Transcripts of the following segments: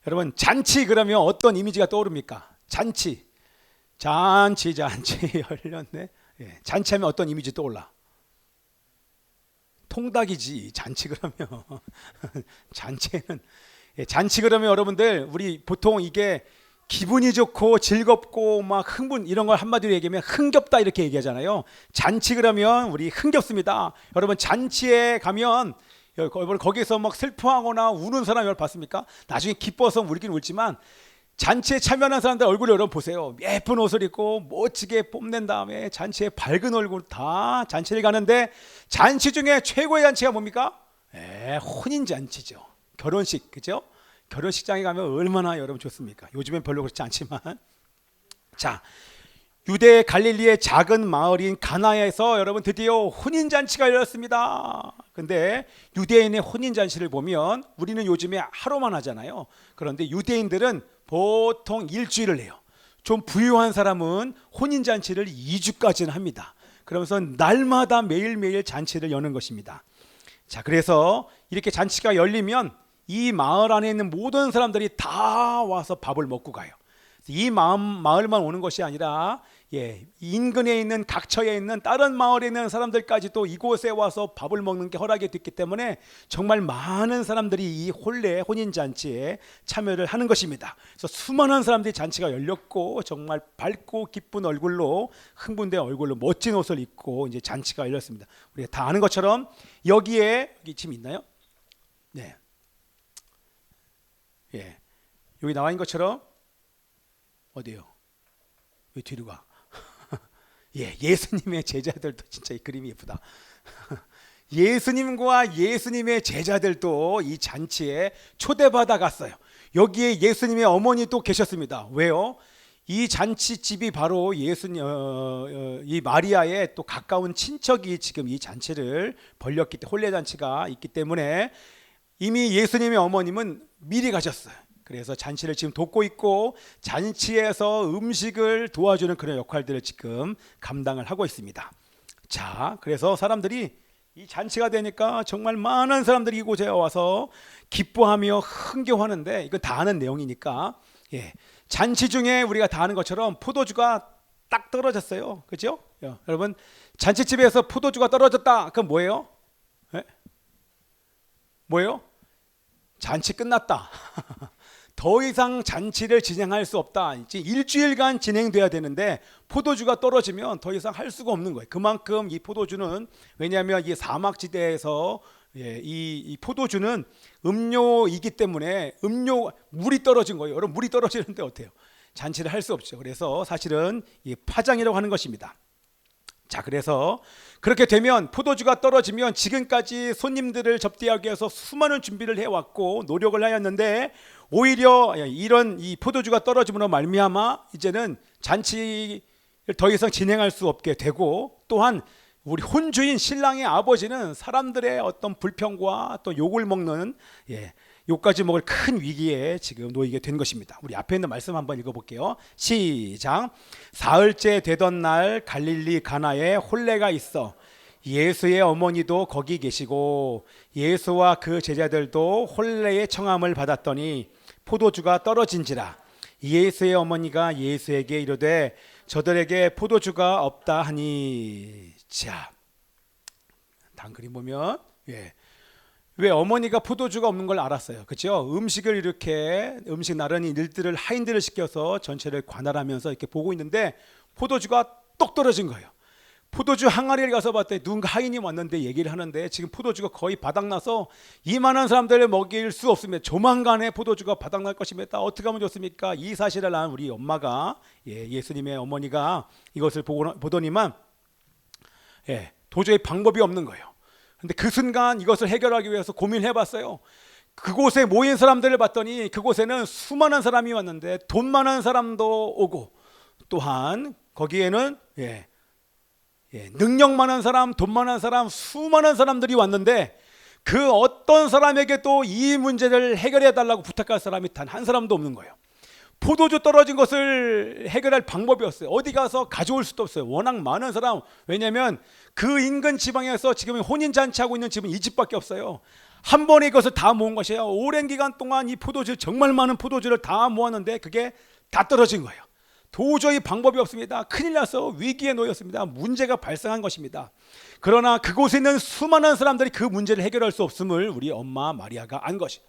여러분, 잔치 그러면 어떤 이미지가 떠오릅니까? 잔치 열렸네. 예, 잔치하면 어떤 이미지 떠올라? 통닭이지. 잔치 그러면 잔치에는 잔치 그러면 여러분들, 우리 보통 이게 기분이 좋고 즐겁고 막 흥분, 이런 걸 한마디로 얘기하면 흥겹다 이렇게 얘기하잖아요. 잔치 그러면 우리 흥겹습니다. 여러분, 잔치에 가면 여러분 거기서 막 슬퍼하거나 우는 사람 여러분 봤습니까? 나중에 기뻐서 울긴 울지만 잔치에 참여하는 사람들 얼굴 여러분 보세요. 예쁜 옷을 입고 멋지게 뽐낸 다음에 잔치에 밝은 얼굴 다 잔치를 가는데, 잔치 중에 최고의 잔치가 뭡니까? 혼인 잔치죠. 결혼식, 그죠? 결혼식장에 가면 얼마나 여러분 좋습니까? 요즘엔 별로 그렇지 않지만. 자, 유대 갈릴리의 작은 마을인 가나에서 여러분 드디어 혼인 잔치가 열렸습니다. 근데 유대인의 혼인 잔치를 보면 우리는 요즘에 하루만 하잖아요. 그런데 유대인들은 보통 일주일을 해요. 좀 부유한 사람은 혼인 잔치를 2주까지는 합니다. 그러면서 날마다 매일매일 잔치를 여는 것입니다. 자, 그래서 이렇게 잔치가 열리면 이 마을 안에 있는 모든 사람들이 다 와서 밥을 먹고 가요. 이 마을만 오는 것이 아니라 인근에 있는 각처에 있는 다른 마을에 있는 사람들까지 또 이곳에 와서 밥을 먹는 게 허락이 됐기 때문에 정말 많은 사람들이 이 혼인잔치에 참여를 하는 것입니다. 그래서 수많은 사람들이 잔치가 열렸고 정말 밝고 기쁜 얼굴로, 흥분된 얼굴로 멋진 옷을 입고 이제 잔치가 열렸습니다. 우리가 다 아는 것처럼 여기 지금 있나요? 네. 여기 나와 있는 것처럼 어디요? 왜 뒤로 가? 예수님의 제자들도 진짜 이 그림이 예쁘다. 예수님과 예수님의 제자들도 이 잔치에 초대받아 갔어요. 여기에 예수님의 어머니 또 계셨습니다. 왜요? 이 잔치집이 바로 이 마리아의 또 가까운 친척이 지금 이 잔치를 벌렸기 때문에, 혼례잔치가 있기 때문에 이미 예수님의 어머님은 미리 가셨어요. 그래서 잔치를 지금 돕고 있고 잔치에서 음식을 도와주는 그런 역할들을 지금 감당을 하고 있습니다. 자, 그래서 사람들이 이 잔치가 되니까 정말 많은 사람들이 이곳에 와서 기뻐하며 흥겨워하는데, 이건 다 아는 내용이니까. 잔치 중에 우리가 다 아는 것처럼 포도주가 딱 떨어졌어요. 그렇죠? 여러분, 잔치집에서 포도주가 떨어졌다. 그건 뭐예요? 뭐예요? 잔치 끝났다. 더 이상 잔치를 진행할 수 없다. 이제 일주일간 진행돼야 되는데 포도주가 떨어지면 더 이상 할 수가 없는 거예요. 그만큼 이 포도주는, 왜냐하면 이 사막지대에서 이 포도주는 음료이기 때문에 물이 떨어진 거예요. 여러분, 물이 떨어지는데 어때요? 잔치를 할 수 없죠. 그래서 사실은 이 파장이라고 하는 것입니다. 자, 그래서 그렇게 되면, 포도주가 떨어지면 지금까지 손님들을 접대하기 위해서 수많은 준비를 해왔고 노력을 하였는데, 오히려 이런 이 포도주가 떨어짐으로 말미암아 이제는 잔치를 더 이상 진행할 수 없게 되고, 또한 우리 혼주인 신랑의 아버지는 사람들의 어떤 불평과 또 욕을 먹는 욕까지 먹을 큰 위기에 지금 놓이게 된 것입니다. 우리 앞에 있는 말씀 한번 읽어볼게요. 시작. 사흘째 되던 날 갈릴리 가나에 혼례가 있어 예수의 어머니도 거기 계시고 예수와 그 제자들도 혼례의 청함을 받았더니 포도주가 떨어진지라. 예수의 어머니가 예수에게 이르되 저들에게 포도주가 없다 하니. 자, 다음 그림 보면 왜 어머니가 포도주가 없는 걸 알았어요. 그렇죠? 음식을 이렇게 나란히 일들을 하인들을 시켜서 전체를 관할하면서 이렇게 보고 있는데 포도주가 똑 떨어진 거예요. 포도주 항아리를 가서 봤더니 누군가 하인이 왔는데 얘기를 하는데 지금 포도주가 거의 바닥나서 이만한 사람들을 먹일 수 없습니다. 조만간에 포도주가 바닥날 것입니다. 어떻게 하면 좋습니까? 이 사실을 안 우리 엄마가, 예수님의 어머니가 이것을 보더니만 도저히 방법이 없는 거예요. 근데 그 순간 이것을 해결하기 위해서 고민을 해봤어요. 그곳에 모인 사람들을 봤더니 그곳에는 수많은 사람이 왔는데 돈 많은 사람도 오고, 또한 거기에는 능력 많은 사람, 돈 많은 사람, 수많은 사람들이 왔는데 그 어떤 사람에게 또 이 문제를 해결해 달라고 부탁할 사람이 단 한 사람도 없는 거예요. 포도주 떨어진 것을 해결할 방법이 없어요. 어디 가서 가져올 수도 없어요. 워낙 많은 사람. 왜냐하면 그 인근 지방에서 지금 혼인잔치하고 있는 집은 이 집밖에 없어요. 한 번에 이것을 다 모은 것이에요. 오랜 기간 동안 이 포도주, 정말 많은 포도주를 다 모았는데 그게 다 떨어진 거예요. 도저히 방법이 없습니다. 큰일 나서 위기에 놓였습니다. 문제가 발생한 것입니다. 그러나 그곳에 있는 수많은 사람들이 그 문제를 해결할 수 없음을 우리 엄마 마리아가 안 것이.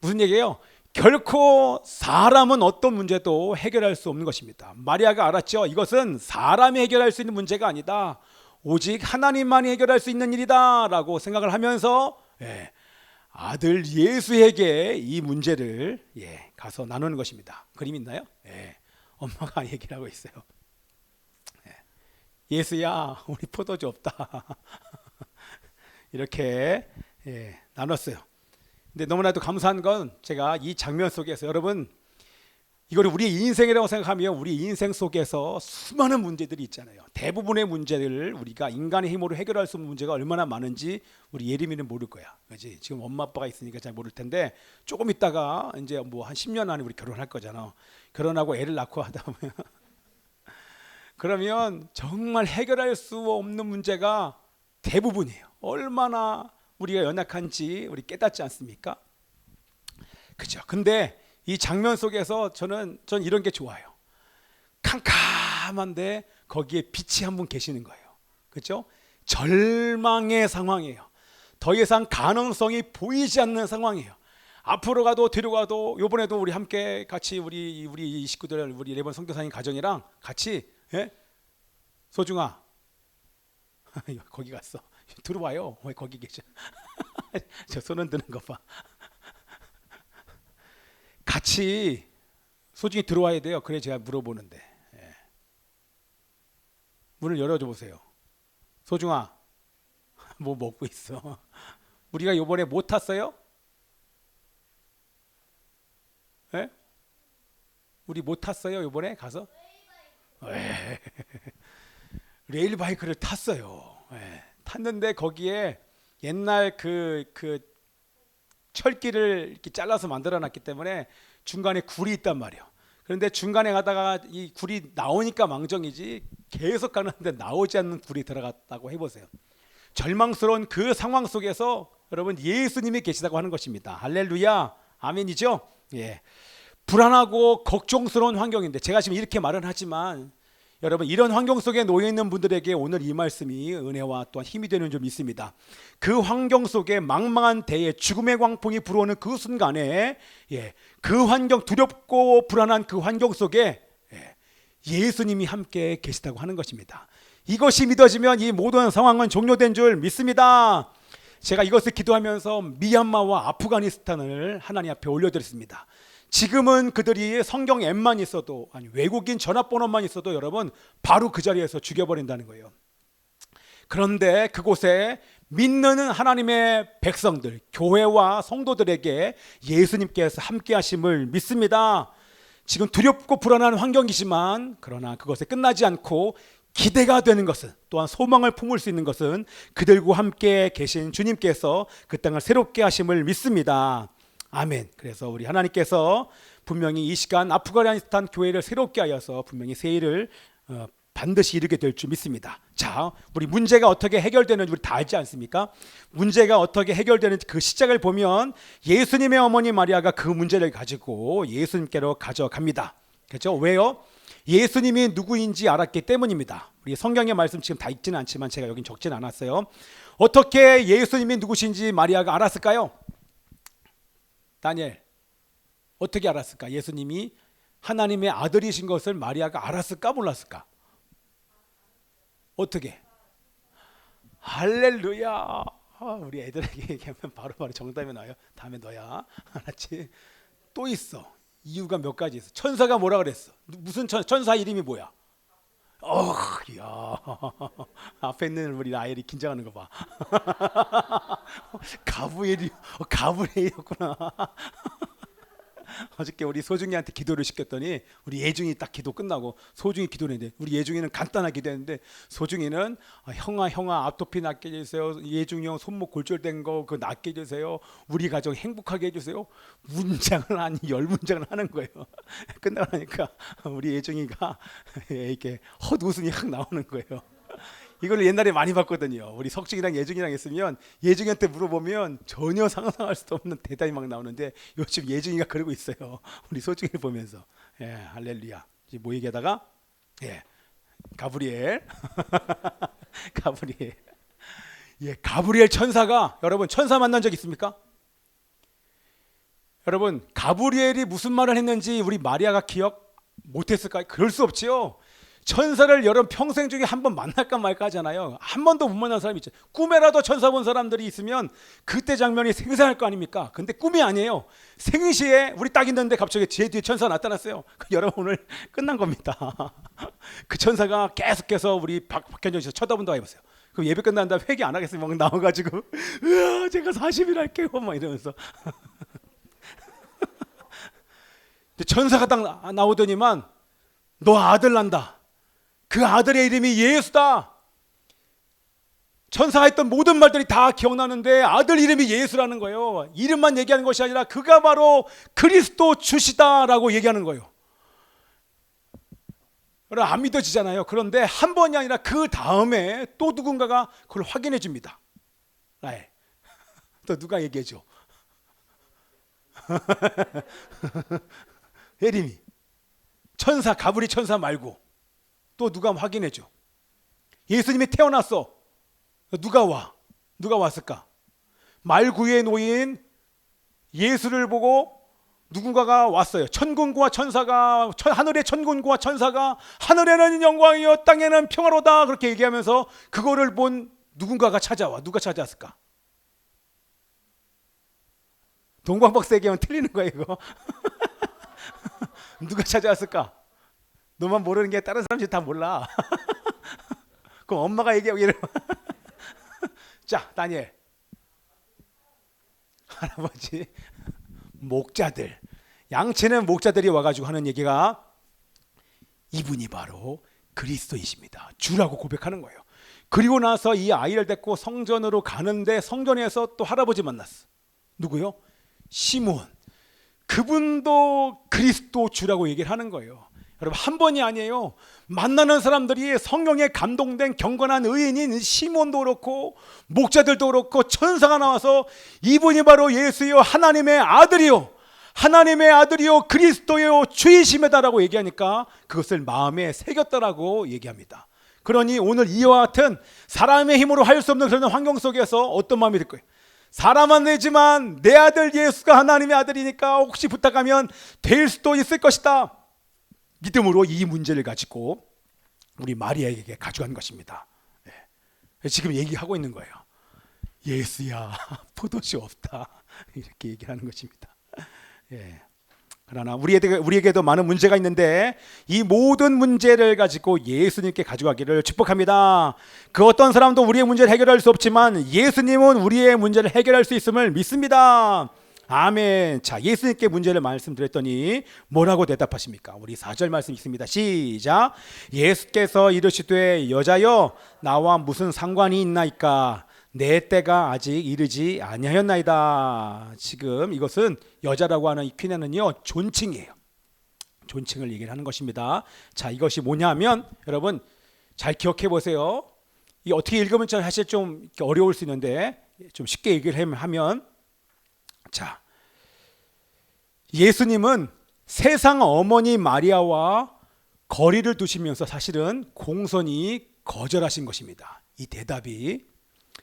무슨 얘기예요? 결코 사람은 어떤 문제도 해결할 수 없는 것입니다. 마리아가 알았죠. 이것은 사람이 해결할 수 있는 문제가 아니다. 오직 하나님만이 해결할 수 있는 일이다 라고 생각을 하면서 아들 예수에게 이 문제를 가서 나누는 것입니다. 그림 있나요? 엄마가 얘기를 하고 있어요. 예수야, 우리 포도주 없다. 이렇게 나눴어요. 근데 너무나도 감사한 건 제가 이 장면 속에서 여러분 이걸 우리의 인생이라고 생각하면 우리 인생 속에서 수많은 문제들이 있잖아요. 대부분의 문제들을 우리가 인간의 힘으로 해결할 수 없는 문제가 얼마나 많은지 우리 예림이는 모를 거야. 그렇지? 지금 엄마 아빠가 있으니까 잘 모를 텐데 조금 있다가 이제 뭐 한 10년 안에 우리 결혼할 거잖아. 결혼하고 애를 낳고 하다 보면 그러면 정말 해결할 수 없는 문제가 대부분이에요. 얼마나 우리가 연약한지 우리 깨닫지 않습니까? 그죠? 근데 이 장면 속에서 전 이런 게 좋아요. 캄캄한데 거기에 빛이 한 분 계시는 거예요. 그렇죠? 절망의 상황이에요. 더 이상 가능성이 보이지 않는 상황이에요. 앞으로 가도 뒤로 가도 이번에도 우리 함께 같이 우리 식구들 우리 레몬 선교사님 가정이랑 같이 소중아 거기 갔어. 들어와요. 왜 거기 계셔? 저 손 흔드는 거 봐. 같이 소중히 들어와야 돼요. 그래 제가 물어보는데 문을 열어줘 보세요. 소중아 뭐 먹고 있어? 우리가 요번에 못 탔어요? 우리 못 탔어요 요번에 가서? 레일바이크를 탔어요. 탔는데 거기에 옛날 그 철길을 이렇게 잘라서 만들어놨기 때문에 중간에 굴이 있단 말이에요. 그런데 중간에 가다가 이 굴이 나오니까 망정이지 계속 가는데 나오지 않는 굴이 들어갔다고 해보세요. 절망스러운 그 상황 속에서 여러분 예수님이 계시다고 하는 것입니다. 할렐루야, 아멘이죠? 불안하고 걱정스러운 환경인데 제가 지금 이렇게 말은 하지만 여러분 이런 환경 속에 놓여 있는 분들에게 오늘 이 말씀이 은혜와 또한 힘이 되는 줄 믿습니다. 그 환경 속에 망망한 대에 죽음의 광풍이 불어오는 그 순간에 그 환경 두렵고 불안한 그 환경 속에 예수님이 함께 계시다고 하는 것입니다. 이것이 믿어지면 이 모든 상황은 종료된 줄 믿습니다. 제가 이것을 기도하면서 미얀마와 아프가니스탄을 하나님 앞에 올려드렸습니다. 지금은 그들이 성경 앱만 있어도 아니 외국인 전화번호만 있어도 여러분 바로 그 자리에서 죽여버린다는 거예요. 그런데 그곳에 믿는 하나님의 백성들, 교회와 성도들에게 예수님께서 함께 하심을 믿습니다. 지금 두렵고 불안한 환경이지만 그러나 그것에 끝나지 않고 기대가 되는 것은 또한 소망을 품을 수 있는 것은 그들과 함께 계신 주님께서 그 땅을 새롭게 하심을 믿습니다. 아멘. 그래서 우리 하나님께서 분명히 이 시간 아프가니스탄 교회를 새롭게 하여서 분명히 새 일을 반드시 이루게 될 줄 믿습니다. 자, 우리 문제가 어떻게 해결되는지 우리 다 알지 않습니까? 문제가 어떻게 해결되는지 그 시작을 보면 예수님의 어머니 마리아가 그 문제를 가지고 예수님께로 가져갑니다. 그렇죠? 왜요? 예수님이 누구인지 알았기 때문입니다. 우리 성경의 말씀 지금 다 읽지는 않지만 제가 여긴 적진 않았어요. 어떻게 예수님이 누구신지 마리아가 알았을까요? 다니엘, 어떻게 알았을까? 예수님이 하나님의 아들이신 것을 마리아가 알았을까 몰랐을까? 어떻게? 할렐루야. 우리 애들에게 얘기하면 바로바로 정답이 나와요. 다음에 너야. 알았지? 또 있어. 이유가 몇 가지 있어. 천사가 뭐라 그랬어? 무슨 천사 이름이 뭐야? 야. 앞에 있는 우리 아이들이 긴장하는 거 봐. 가브리엘이었구나. 어저께 우리 소중이한테 기도를 시켰더니 우리 예중이 딱 기도 끝나고 소중이 기도를 했는데 우리 예중이는 간단하게 기도했는데 소중이는 형아 아토피 낫게 해주세요. 예중이 형 손목 골절된 거 그거 낫게 해주세요. 우리 가정 행복하게 해주세요. 문장을 한 10문장을 하는 거예요. 끝나고 나니까 우리 예중이가 이렇게 헛웃음이 확 나오는 거예요. 이걸 옛날에 많이 봤거든요. 우리 석중이랑 예중이랑 있으면 예중이한테 물어보면 전혀 상상할 수도 없는 대답이 막 나오는데 요즘 예중이가 그러고 있어요. 우리 소중이를 보면서. 예, 할렐루야. 이제 뭐 얘기하다가 예, 가브리엘. 가브리엘. 예, 가브리엘 천사가 여러분 천사 만난 적 있습니까? 여러분 가브리엘이 무슨 말을 했는지 우리 마리아가 기억 못했을까요? 그럴 수 없지요. 천사를 여러분 평생 중에 한 번 만날까 말까 하잖아요. 한 번도 못 만난 사람이 있죠. 꿈에라도 천사 본 사람들이 있으면 그때 장면이 생생할 거 아닙니까? 근데 꿈이 아니에요. 생시에 우리 딱 있는데 갑자기 제 뒤에 천사 나타났어요. 여러분 오늘 끝난 겁니다. 그 천사가 계속해서 우리 박현정 씨 쳐다본다고 해보세요. 그럼 예배 끝난 다음에 회개 안 하겠어요? 막 나와가지고 으아 제가 40일 할게요 막 이러면서 천사가 딱 나오더니만 너 아들 난다. 그 아들의 이름이 예수다. 천사가 했던 모든 말들이 다 기억나는데 아들 이름이 예수라는 거예요. 이름만 얘기하는 것이 아니라 그가 바로 그리스도 주시다라고 얘기하는 거예요. 여러분 안 믿어지잖아요. 그런데 한 번이 아니라 그 다음에 또 누군가가 그걸 확인해 줍니다. 네. 또 누가 얘기해 줘? 예림이 천사 가브리 천사 말고 또 누가 확인해 줘? 예수님이 태어났어. 누가 와? 누가 왔을까? 말구유에 놓인 예수를 보고 누군가가 왔어요. 천군과 천사가 하늘의 천군과 천사가 하늘에는 영광이요 땅에는 평화로다 그렇게 얘기하면서 그거를 본 누군가가 찾아와. 누가 찾아왔을까? 동방박사 얘기하면 틀리는 거야 이거. 누가 찾아왔을까? 너만 모르는 게 다른 사람들이 다 몰라. 그럼 엄마가 얘기하고 이러면 자 다니엘 할아버지 목자들 양치는 목자들이 와가지고 하는 얘기가 이분이 바로 그리스도이십니다. 주라고 고백하는 거예요. 그리고 나서 이 아이를 데리고 성전으로 가는데 성전에서 또 할아버지 만났어. 누구요? 시몬. 그분도 그리스도 주라고 얘기를 하는 거예요. 여러분 한 번이 아니에요. 만나는 사람들이 성령에 감동된 경건한 의인인 시몬도 그렇고 목자들도 그렇고 천사가 나와서 이분이 바로 예수요 하나님의 아들이요 하나님의 아들이요 그리스도요 주이심이다라고 얘기하니까 그것을 마음에 새겼다라고 얘기합니다. 그러니 오늘 이와 같은 사람의 힘으로 할 수 없는 그런 환경 속에서 어떤 마음이 들 거예요? 사람은 내지만 내 아들 예수가 하나님의 아들이니까 혹시 부탁하면 될 수도 있을 것이다. 믿음으로 이 문제를 가지고 우리 마리아에게 가져간 것입니다. 지금 얘기하고 있는 거예요. 예수야 포도주 없다 이렇게 얘기하는 것입니다. 그러나 우리에게도 많은 문제가 있는데 이 모든 문제를 가지고 예수님께 가져가기를 축복합니다. 그 어떤 사람도 우리의 문제를 해결할 수 없지만 예수님은 우리의 문제를 해결할 수 있음을 믿습니다. 아멘. 자, 예수님께 문제를 말씀드렸더니 뭐라고 대답하십니까? 우리 4절 말씀 있습니다. 시작. 예수께서 이르시되 여자여 나와 무슨 상관이 있나이까? 내 때가 아직 이르지 아니하였나이다. 지금 이것은 여자라고 하는 이 퀴네는요 존칭이에요. 존칭을 얘기를 하는 것입니다. 자, 이것이 뭐냐면 여러분 잘 기억해 보세요. 이 어떻게 읽으면 사실 좀 어려울 수 있는데 좀 쉽게 얘기를 하면 자, 예수님은 세상 어머니 마리아와 거리를 두시면서 사실은 공손히 거절하신 것입니다. 이 대답이.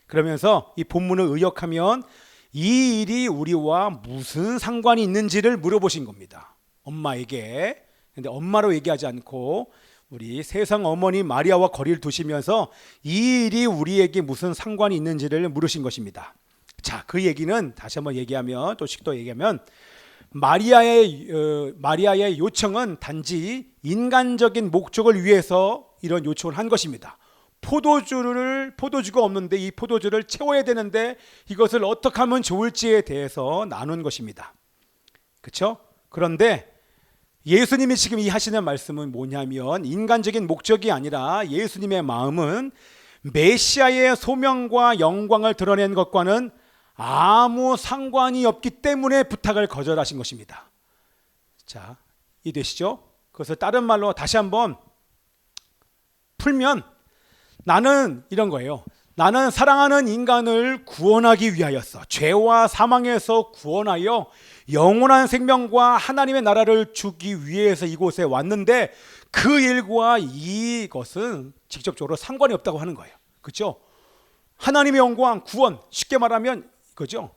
그러면서 이 본문을 의역하면 이 일이 우리와 무슨 상관이 있는지를 물어보신 겁니다. 엄마에게. 근데 엄마로 얘기하지 않고 우리 세상 어머니 마리아와 거리를 두시면서 이 일이 우리에게 무슨 상관이 있는지를 물으신 것입니다. 자, 그 얘기는 다시 한번 얘기하면 또 얘기하면 마리아의 요청은 단지 인간적인 목적을 위해서 이런 요청을 한 것입니다. 포도주가 없는데 이 포도주를 채워야 되는데 이것을 어떻게 하면 좋을지에 대해서 나눈 것입니다. 그렇죠? 그런데 예수님이 지금 이 하시는 말씀은 뭐냐면 인간적인 목적이 아니라 예수님의 마음은 메시아의 소명과 영광을 드러낸 것과는 아무 상관이 없기 때문에 부탁을 거절하신 것입니다. 자, 이해되시죠? 그것을 다른 말로 다시 한번 풀면 나는 이런 거예요. 나는 사랑하는 인간을 구원하기 위하여서 죄와 사망에서 구원하여 영원한 생명과 하나님의 나라를 주기 위해서 이곳에 왔는데 그 일과 이것은 직접적으로 상관이 없다고 하는 거예요. 그렇죠? 하나님의 영광, 구원, 쉽게 말하면 이거죠.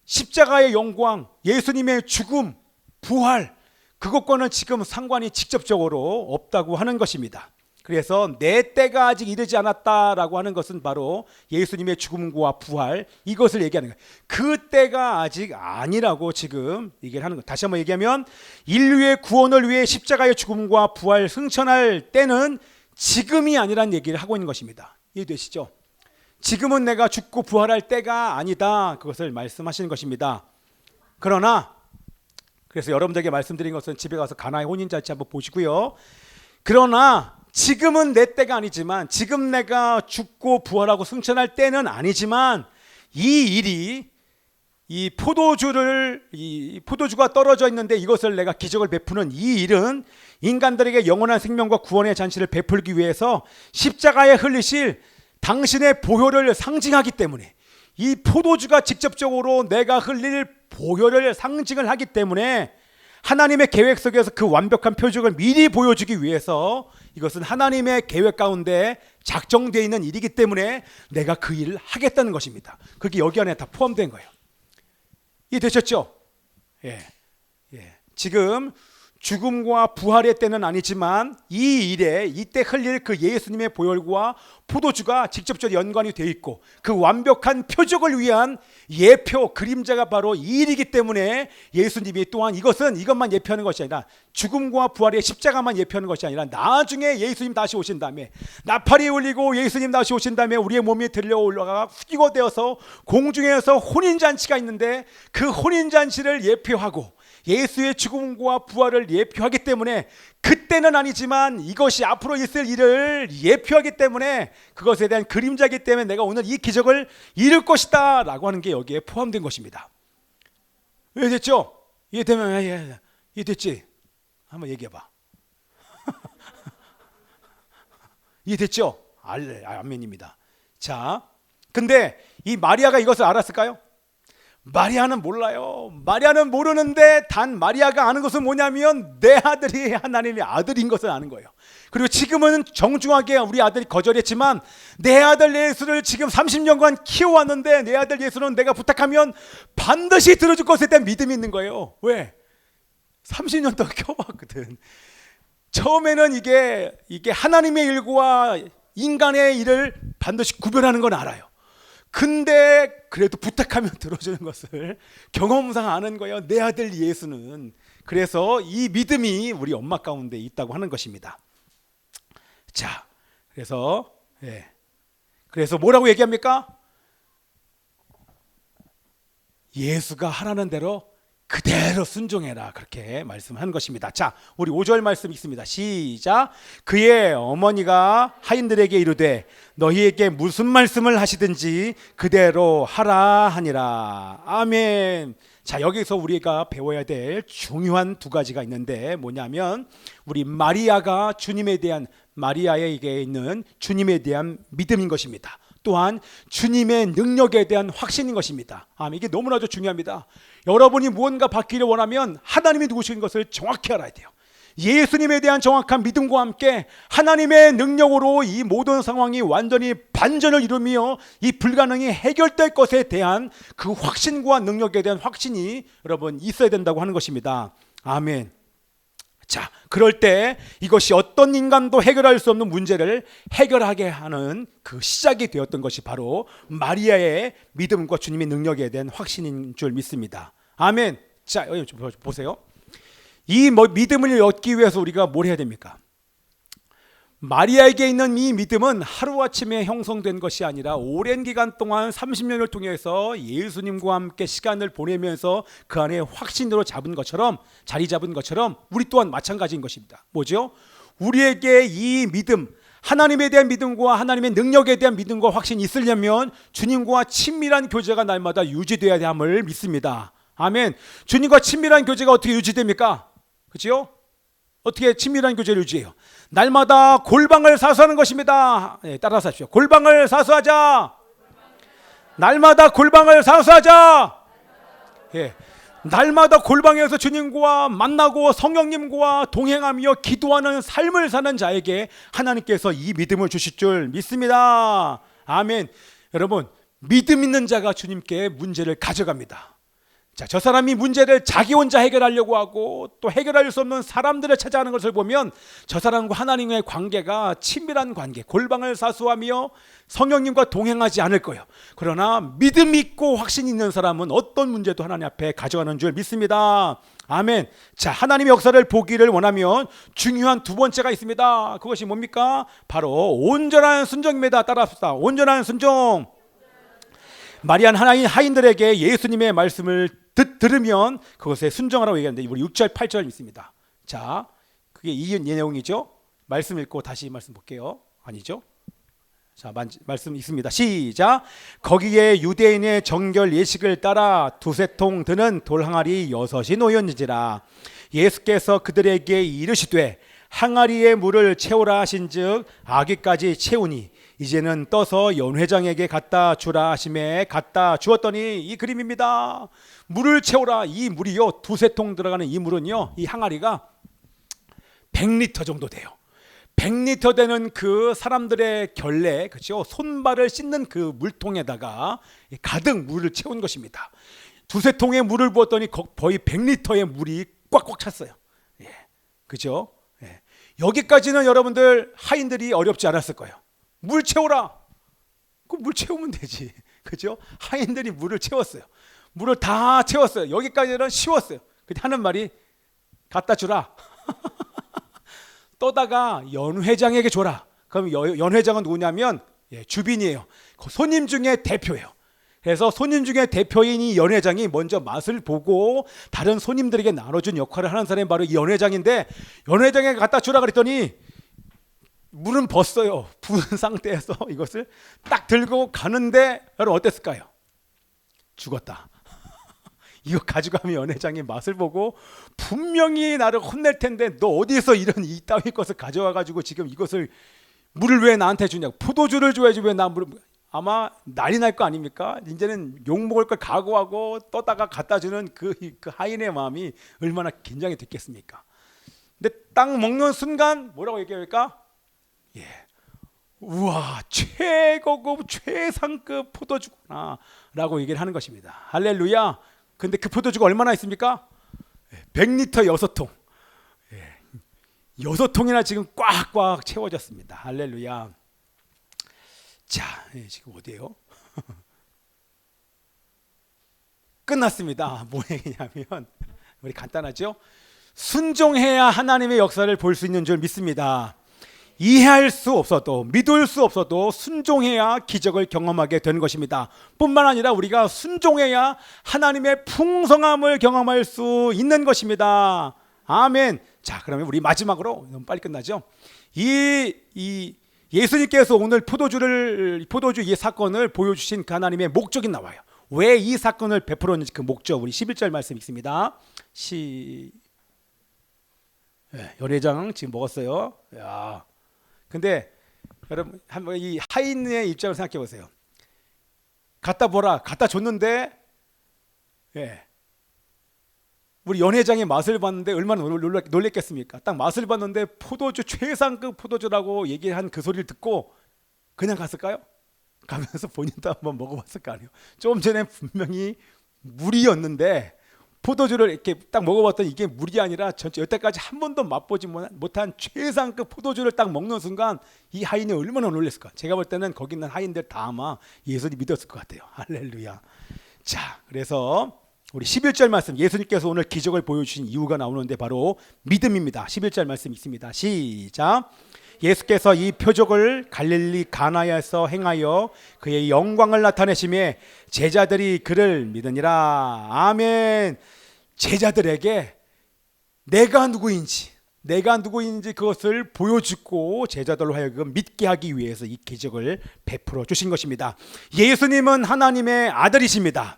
십자가의 영광, 예수님의 죽음, 부활, 그것과는 지금 상관이 직접적으로 없다고 하는 것입니다. 그래서 내 때가 아직 이르지 않았다라고 하는 것은 바로 예수님의 죽음과 부활, 이것을 얘기하는 거예요. 그 때가 아직 아니라고 지금 얘기를 하는 거예요. 다시 한번 얘기하면 인류의 구원을 위해 십자가의 죽음과 부활 승천할 때는 지금이 아니란 얘기를 하고 있는 것입니다. 이해되시죠? 지금은 내가 죽고 부활할 때가 아니다, 그것을 말씀하시는 것입니다. 그러나 그래서 여러분들에게 말씀드린 것은 집에 가서 가나의 혼인잔치 한번 보시고요. 그러나 지금은 내 때가 아니지만, 지금 내가 죽고 부활하고 승천할 때는 아니지만, 이 일이 이 포도주가 떨어져 있는데 이것을 내가 기적을 베푸는 이 일은 인간들에게 영원한 생명과 구원의 잔치를 베풀기 위해서 십자가에 흘리실 당신의 보혈을 상징하기 때문에, 이 포도주가 직접적으로 내가 흘릴 보혈을 상징을 하기 때문에 하나님의 계획 속에서 그 완벽한 표적을 미리 보여주기 위해서 이것은 하나님의 계획 가운데 작정되어 있는 일이기 때문에 내가 그 일을 하겠다는 것입니다. 그게 여기 안에 다 포함된 거예요. 이해되셨죠? 예. 지금 죽음과 부활의 때는 아니지만 이 일에 이때 흘릴 그 예수님의 보혈과 포도주가 직접적으로 연관이 되어 있고 그 완벽한 표적을 위한 예표 그림자가 바로 이 일이기 때문에 예수님이 또한 이것만 예표하는 것이 아니라 죽음과 부활의 십자가만 예표하는 것이 아니라 나중에 예수님 다시 오신 다음에 나팔이 울리고 예수님 다시 오신 다음에 우리의 몸이 들려 올라가 후기고 되어서 공중에서 혼인잔치가 있는데 그 혼인잔치를 예표하고 예수의 죽음과 부활을 예표하기 때문에 그때는 아니지만 이것이 앞으로 있을 일을 예표하기 때문에 그것에 대한 그림자이기 때문에 내가 오늘 이 기적을 이룰 것이다 라고 하는 게 여기에 포함된 것입니다. 이해됐죠? 이해되면 이해됐지? 한번 얘기해봐. 이해됐죠? 아멘입니다. 자, 근데 이 마리아가 이것을 알았을까요? 마리아는 몰라요. 마리아는 모르는데 단 마리아가 아는 것은 뭐냐면 내 아들이 하나님의 아들인 것을 아는 거예요. 그리고 지금은 정중하게 우리 아들이 거절했지만 내 아들 예수를 지금 30년간 키워왔는데 내 아들 예수는 내가 부탁하면 반드시 들어줄 것에 대한 믿음이 있는 거예요. 왜? 30년 동안 키워봤거든. 처음에는 이게 하나님의 일과 인간의 일을 반드시 구별하는 건 알아요. 근데 그래도 부탁하면 들어주는 것을 경험상 아는 거예요. 내 아들 예수는. 그래서 이 믿음이 우리 엄마 가운데 있다고 하는 것입니다. 자, 그래서 뭐라고 얘기합니까? 예수가 하라는 대로 그대로 순종해라, 그렇게 말씀하는 것입니다. 자, 우리 5절 말씀 있습니다. 시작. 그의 어머니가 하인들에게 이르되 너희에게 무슨 말씀을 하시든지 그대로 하라 하니라. 아멘. 자, 여기서 우리가 배워야 될 중요한 두 가지가 있는데 뭐냐면 우리 마리아에게 있는 주님에 대한 믿음인 것입니다. 또한 주님의 능력에 대한 확신인 것입니다. 이게 너무나도 중요합니다. 여러분이 무언가 받기를 원하면 하나님이 누구신 것을 정확히 알아야 돼요. 예수님에 대한 정확한 믿음과 함께 하나님의 능력으로 이 모든 상황이 완전히 반전을 이루며 이 불가능이 해결될 것에 대한 그 확신과 능력에 대한 확신이 여러분 있어야 된다고 하는 것입니다. 아멘. 자, 그럴 때 이것이 어떤 인간도 해결할 수 없는 문제를 해결하게 하는 그 시작이 되었던 것이 바로 마리아의 믿음과 주님의 능력에 대한 확신인 줄 믿습니다. 아멘. 자, 여기 보세요. 이 믿음을 얻기 위해서 우리가 뭘 해야 됩니까? 마리아에게 있는 이 믿음은 하루아침에 형성된 것이 아니라 오랜 기간 동안 30년을 통해서 예수님과 함께 시간을 보내면서 그 안에 확신으로 자리 잡은 것처럼 우리 또한 마찬가지인 것입니다. 뭐죠? 우리에게 이 믿음, 하나님에 대한 믿음과 하나님의 능력에 대한 믿음과 확신이 있으려면 주님과 친밀한 교제가 날마다 유지되어야 함을 믿습니다. 아멘. 주님과 친밀한 교제가 어떻게 유지됩니까? 그렇죠? 어떻게 친밀한 교제를 유지해요? 날마다 골방을 사수하는 것입니다. 따라서 하십시오. 골방을 사수하자. 날마다 골방을 사수하자. 예. 날마다 골방에서 주님과 만나고 성령님과 동행하며 기도하는 삶을 사는 자에게 하나님께서 이 믿음을 주실 줄 믿습니다. 아멘. 여러분, 믿음 있는 자가 주님께 문제를 가져갑니다. 자, 저 사람이 문제를 자기 혼자 해결하려고 하고 또 해결할 수 없는 사람들을 찾아가는 것을 보면 저 사람과 하나님의 관계가 친밀한 관계, 골방을 사수하며 성령님과 동행하지 않을 거예요. 그러나 믿음 있고 확신 있는 사람은 어떤 문제도 하나님 앞에 가져가는 줄 믿습니다. 아멘. 자, 하나님의 역사를 보기를 원하면 중요한 두 번째가 있습니다. 그것이 뭡니까? 바로 온전한 순종입니다. 따라합시다. 온전한 순종. 마리안 하인들에게 예수님의 말씀을 들으면 그것에 순종하라고 얘기하는데 우리 6절 8절 있습니다. 자, 그게 이 내용이죠. 말씀 읽고 다시 말씀 볼게요. 아니죠? 자, 말씀 있습니다. 시작. 거기에 유대인의 정결 예식을 따라 두세 통 드는 돌항아리 6이 놓였는지라. 예수께서 그들에게 이르시되 항아리에 물을 채우라 하신즉 아기까지 채우니 이제는 떠서 연회장에게 갖다 주라 하심에 갖다 주었더니 이 그림입니다. 물을 채우라. 이 물이요, 두세 통 들어가는 이 물은요, 이 항아리가 100리터 정도 돼요. 100리터 되는 그 사람들의 결례, 그렇죠? 손발을 씻는 그 물통에다가 가득 물을 채운 것입니다. 두세 통의 물을 부었더니 거의 100리터의 물이 꽉꽉 찼어요. 예, 그죠? 예. 여기까지는 여러분들 하인들이 어렵지 않았을 거예요. 물 채워라. 그 물 채우면 되지. 그죠? 하인들이 물을 채웠어요. 물을 다 채웠어요. 여기까지는 쉬웠어요. 근데 하는 말이 갖다 주라. 떠다가 연회장에게 줘라. 그럼 연회장은 누구냐면 주빈이에요. 손님 중에 대표예요. 그래서 손님 중에 대표인 이 연회장이 먼저 맛을 보고 다른 손님들에게 나눠준 역할을 하는 사람이 바로 이 연회장인데, 연회장에 갖다 주라 그랬더니 물은 벗어요. 부은 상태에서 이것을 딱 들고 가는데 여러분 어땠을까요? 죽었다. 이거 가져가면 연회장이 맛을 보고 분명히 나를 혼낼 텐데 너 어디서 이런 이따위 것을 가져와 가지고 지금 이것을 물을 왜 나한테 주냐고. 포도주를 줘야지 왜 나 물을. 아마 난리 날 거 아닙니까? 이제는 욕먹을 걸 각오하고 떠다가 갖다 주는 그 하인의 마음이 얼마나 긴장이 됐겠습니까? 근데 딱 먹는 순간 뭐라고 얘기할까? 예, 우와, 최고급 최상급 포도주구나 라고 얘기를 하는 것입니다. 할렐루야. 근데 그 포도주가 얼마나 있습니까? 100리터 6통. 6통이나 지금 꽉꽉 채워졌습니다. 할렐루야. 자, 지금 어디에요? 끝났습니다. 뭐 얘기냐면 우리 간단하죠? 순종해야 하나님의 역사를 볼 수 있는 줄 믿습니다. 이해할 수 없어도, 믿을 수 없어도 순종해야 기적을 경험하게 되는 것입니다. 뿐만 아니라 우리가 순종해야 하나님의 풍성함을 경험할 수 있는 것입니다. 아멘. 자, 그러면 우리 마지막으로, 너무 빨리 끝나죠? 예수님께서 오늘 포도주 이 사건을 보여주신 그 하나님의 목적이 나와요. 왜 이 사건을 베풀었는지 그 목적, 우리 11절 말씀 있습니다. 연회장 지금 먹었어요. 야. 근데 여러분 한번 이 하인의 입장을 생각해 보세요. 갖다 보라. 갖다 줬는데 우리 연회장의 맛을 봤는데 얼마나 놀랬겠습니까? 딱 맛을 봤는데 포도주 최상급 포도주라고 얘기한 그 소리를 듣고 그냥 갔을까요? 가면서 본인도 한번 먹어봤을 거 아니에요. 좀 전에 분명히 물이었는데 포도주를 이렇게 딱 먹어봤더니 이게 물이 아니라 전체 여태까지 한 번도 맛보지 못한 최상급 포도주를 딱 먹는 순간 이 하인이 얼마나 놀랐을까. 제가 볼 때는 거기 있는 하인들 다 아마 예수님 믿었을 것 같아요. 할렐루야. 자, 그래서 우리 11절 말씀, 예수님께서 오늘 기적을 보여주신 이유가 나오는데 바로 믿음입니다. 11절 말씀 있습니다. 시작. 예수께서 이 표적을 갈릴리 가나야에서 행하여 그의 영광을 나타내시며 제자들이 그를 믿으니라. 아멘. 제자들에게 내가 누구인지 그것을 보여주고 제자들로 하여금 믿게 하기 위해서 이 기적을 베풀어 주신 것입니다. 예수님은 하나님의 아들이십니다.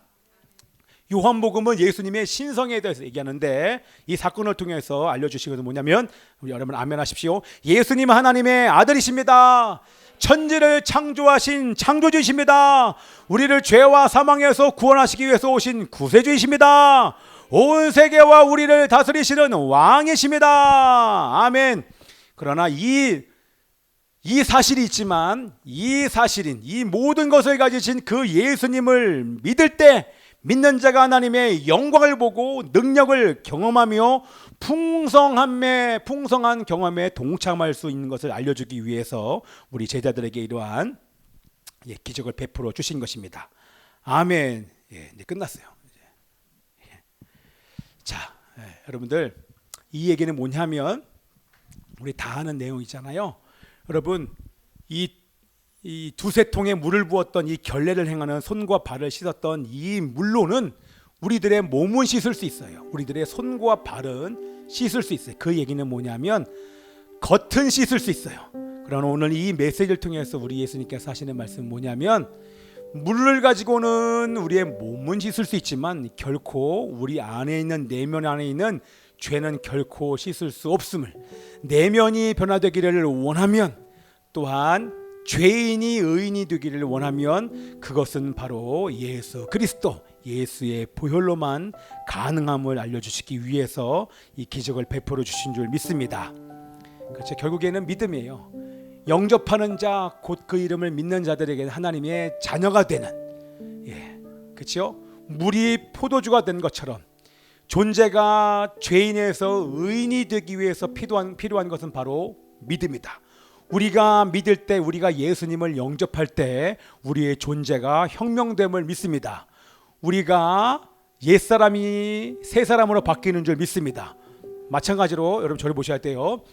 요한복음은 예수님의 신성에 대해서 얘기하는데 이 사건을 통해서 알려주시거든. 뭐냐면 우리 여러분 아멘 하십시오. 예수님 하나님의 아들이십니다. 천지를 창조하신 창조주이십니다. 우리를 죄와 사망에서 구원하시기 위해서 오신 구세주이십니다. 온 세계와 우리를 다스리시는 왕이십니다. 아멘. 그러나 이 사실이 있지만 이 모든 것을 가지신 그 예수님을 믿을 때 믿는 자가 하나님의 영광을 보고 능력을 경험하며 풍성한 경험에 동참할 수 있는 것을 알려주기 위해서 우리 제자들에게 이러한 기적을 베풀어 주신 것입니다. 아멘. 이제 끝났어요. 자, 여러분들 이 얘기는 뭐냐면 우리 다 아는 내용이잖아요. 여러분 이 두세 통에 물을 부었던 이 결례를 행하는 손과 발을 씻었던 이 물로는 우리들의 몸은 씻을 수 있어요. 우리들의 손과 발은 씻을 수 있어요. 그 얘기는 뭐냐면 겉은 씻을 수 있어요. 그러나 오늘 이 메시지를 통해서 우리 예수님께서 하시는 말씀은 뭐냐면 물을 가지고는 우리의 몸은 씻을 수 있지만 결코 우리 안에 있는 내면 안에 있는 죄는 결코 씻을 수 없음을, 내면이 변화되기를 원하면, 또한 죄인이 의인이 되기를 원하면 그것은 바로 예수 그리스도, 예수의 보혈로만 가능함을 알려주시기 위해서 이 기적을 베풀어 주신 줄 믿습니다. 그렇죠. 결국에는 믿음이에요. 영접하는 자, 곧 그 이름을 믿는 자들에게 하나님의 자녀가 되는, 그렇죠. 물이 포도주가 된 것처럼 존재가 죄인에서 의인이 되기 위해서 필요한 것은 바로 믿음이다. 우리가 믿을 때, 우리가 예수님을 영접할 때 우리의 존재가 혁명됨을 믿습니다. 우리가 옛사람이 새사람으로 바뀌는 줄 믿습니다. 마찬가지로 여러분 저를 보셔야 돼요.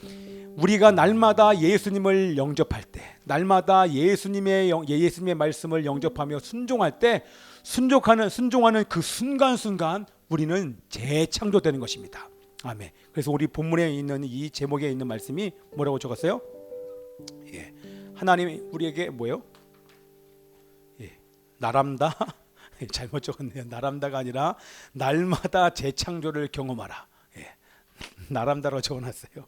우리가 날마다 예수님을 영접할 때, 날마다 예수님의 말씀을 영접하며 순종할 때, 순종하는 그 순간순간 우리는 재창조되는 것입니다. 아멘. 그래서 우리 본문에 있는 이 제목에 있는 말씀이 뭐라고 적었어요? 하나님이 우리에게 뭐예요? 나람다 잘못 적었네요. 나람다가 아니라 날마다 재창조를 경험하라. 나람다로 적어놨어요.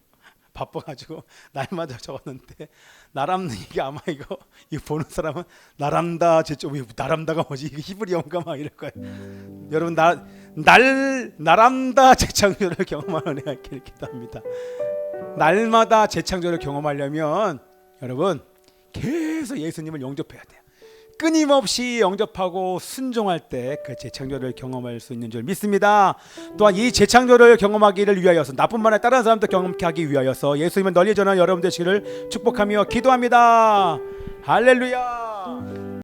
바빠가지고 날마다 적었는데 이게 아마 이거 보는 사람은 나람다 나람다가 뭐지? 이게 히브리어인가 막 이럴 거예요. 여러분 나람다 재창조를 경험하는 은혜가 있기를 기도합니다. 날마다 재창조를 경험하려면 여러분 계속 예수님을 영접해야 돼요. 끊임없이 영접하고 순종할 때 그 재창조를 경험할 수 있는 줄 믿습니다. 또한 이 재창조를 경험하기를 위하여서, 나뿐만 아니라 다른 사람도 경험케 하기 위하여서 예수님을 널리 전하는 여러분 되시기를 축복하며 기도합니다. 할렐루야.